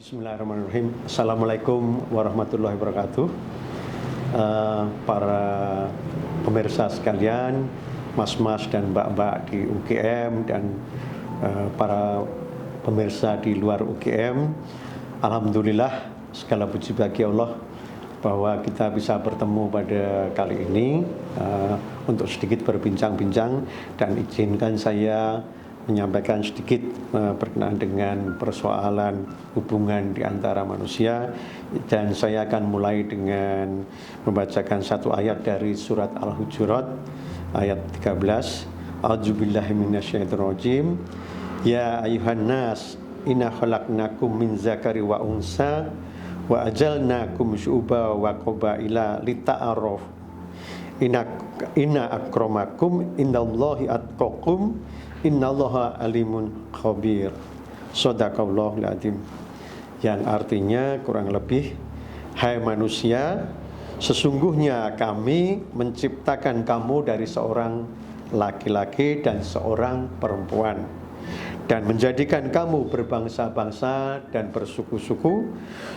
Bismillahirrahmanirrahim. Assalamualaikum warahmatullahi wabarakatuh. Para pemirsa sekalian, mas-mas dan mbak-mbak di UGM dan para pemirsa di luar UGM, alhamdulillah segala puji bagi Allah bahwa kita bisa bertemu pada kali ini untuk sedikit berbincang-bincang, dan izinkan saya menyampaikan sedikit berkenaan dengan persoalan hubungan di antara manusia. Dan saya akan mulai dengan membacakan satu ayat dari surat Al-Hujurat ayat 13. A'udzubillahi minasyaitonirrajim. Ya ayuhan nas, inna khalaqnakum min zakari wa unsa wa ajalnakum syu'uba wa qabaila lita'aruf. Inna akramakum indallahi atqakum innallaha alimun khabir. Shadaqallahul adzim. Yang artinya kurang lebih, hai manusia, sesungguhnya kami menciptakan kamu dari seorang laki-laki dan seorang perempuan, dan menjadikan kamu berbangsa-bangsa dan bersuku-suku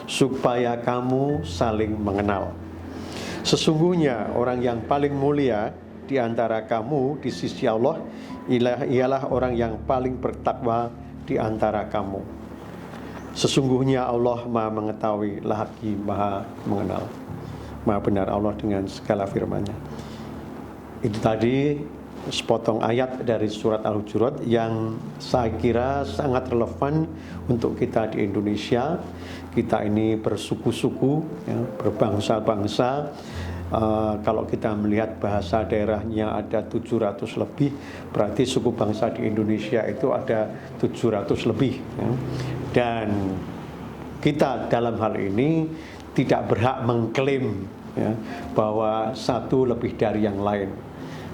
supaya kamu saling mengenal. Sesungguhnya orang yang paling mulia di antara kamu di sisi Allah ialah orang yang paling bertakwa di antara kamu. Sesungguhnya Allah Maha mengetahui lagi Maha mengenal. Maha benar Allah dengan segala firman-Nya. Itu tadi sepotong ayat dari surat Al-Hujurat yang saya kira sangat relevan untuk kita di Indonesia. Kita ini bersuku-suku, ya, berbangsa-bangsa. Kalau kita melihat bahasa daerahnya ada 700 lebih, berarti suku bangsa di Indonesia itu ada 700 lebih, ya. Dan kita dalam hal ini tidak berhak mengklaim, ya, bahwa satu lebih dari yang lain.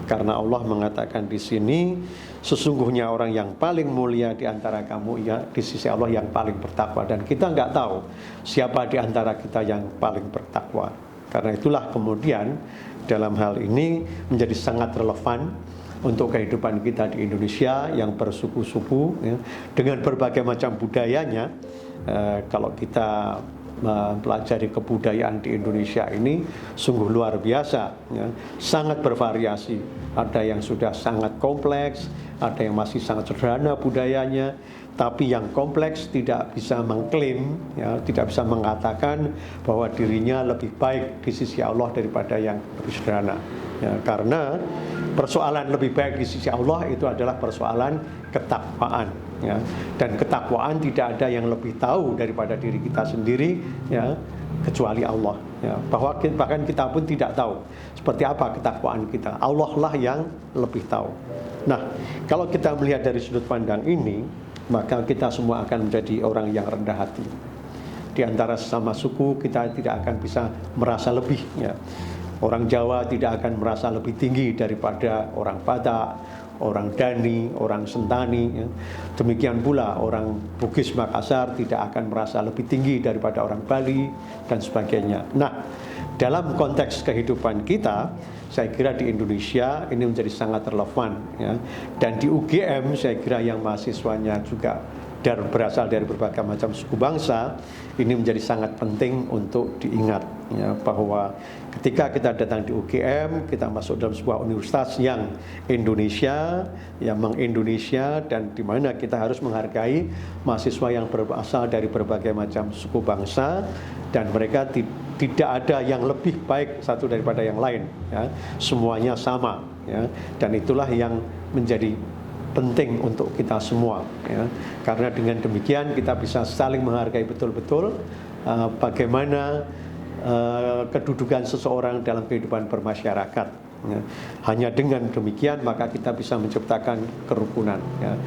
Karena Allah mengatakan di sini, sesungguhnya orang yang paling mulia di antara kamu ya di sisi Allah yang paling bertakwa. Dan kita nggak tahu siapa di antara kita yang paling bertakwa. Karena itulah kemudian dalam hal ini menjadi sangat relevan untuk kehidupan kita di Indonesia yang bersuku-suku, ya, dengan berbagai macam budayanya. Kalau kita mempelajari kebudayaan di Indonesia ini sungguh luar biasa, ya, sangat bervariasi. Ada yang sudah sangat kompleks, ada yang masih sangat sederhana budayanya. Tapi yang kompleks tidak bisa mengklaim, ya, tidak bisa mengatakan bahwa dirinya lebih baik di sisi Allah daripada yang lebih sederhana, ya, karena persoalan lebih baik di sisi Allah itu adalah persoalan ketakwaan, ya, dan ketakwaan tidak ada yang lebih tahu daripada diri kita sendiri, ya, kecuali Allah, ya. Bahkan kita pun tidak tahu seperti apa ketakwaan kita. Allah lah yang lebih tahu. Nah, kalau kita melihat dari sudut pandang ini, maka kita semua akan menjadi orang yang rendah hati. Di antara sesama suku kita tidak akan bisa merasa lebih, ya. Orang Jawa tidak akan merasa lebih tinggi daripada orang Batak, orang Dani, orang Sentani, ya. Demikian pula orang Bugis Makassar tidak akan merasa lebih tinggi daripada orang Bali dan sebagainya. Nah, dalam konteks kehidupan kita, saya kira di Indonesia ini menjadi sangat relevan, ya. Dan di UGM saya kira yang mahasiswanya juga berasal dari berbagai macam suku bangsa, ini menjadi sangat penting untuk diingat, ya, bahwa ketika kita datang di UGM, kita masuk dalam sebuah universitas yang Indonesia, yang mengindonesia, dan di mana kita harus menghargai mahasiswa yang berasal dari berbagai macam suku bangsa, dan mereka tidak ada yang lebih baik satu daripada yang lain, ya. Semuanya sama, ya. Dan itulah yang menjadi penting untuk kita semua, ya. Karena dengan demikian kita bisa saling menghargai betul-betul bagaimana kedudukan seseorang dalam kehidupan bermasyarakat, ya. Hanya dengan demikian maka kita bisa menciptakan kerukunan, ya.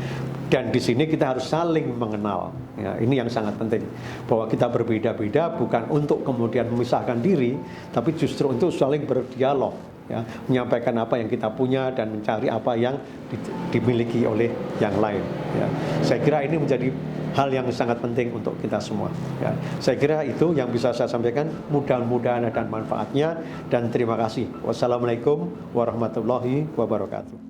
Dan di sini kita harus saling mengenal, ya. Ini yang sangat penting, bahwa kita berbeda-beda bukan untuk kemudian memisahkan diri, tapi justru untuk saling berdialog, ya, menyampaikan apa yang kita punya dan mencari apa yang dimiliki oleh yang lain, ya. Saya kira ini menjadi hal yang sangat penting untuk kita semua, ya. Saya kira itu yang bisa saya sampaikan. Mudah-mudahan ada manfaatnya, dan terima kasih. Wassalamualaikum warahmatullahi wabarakatuh.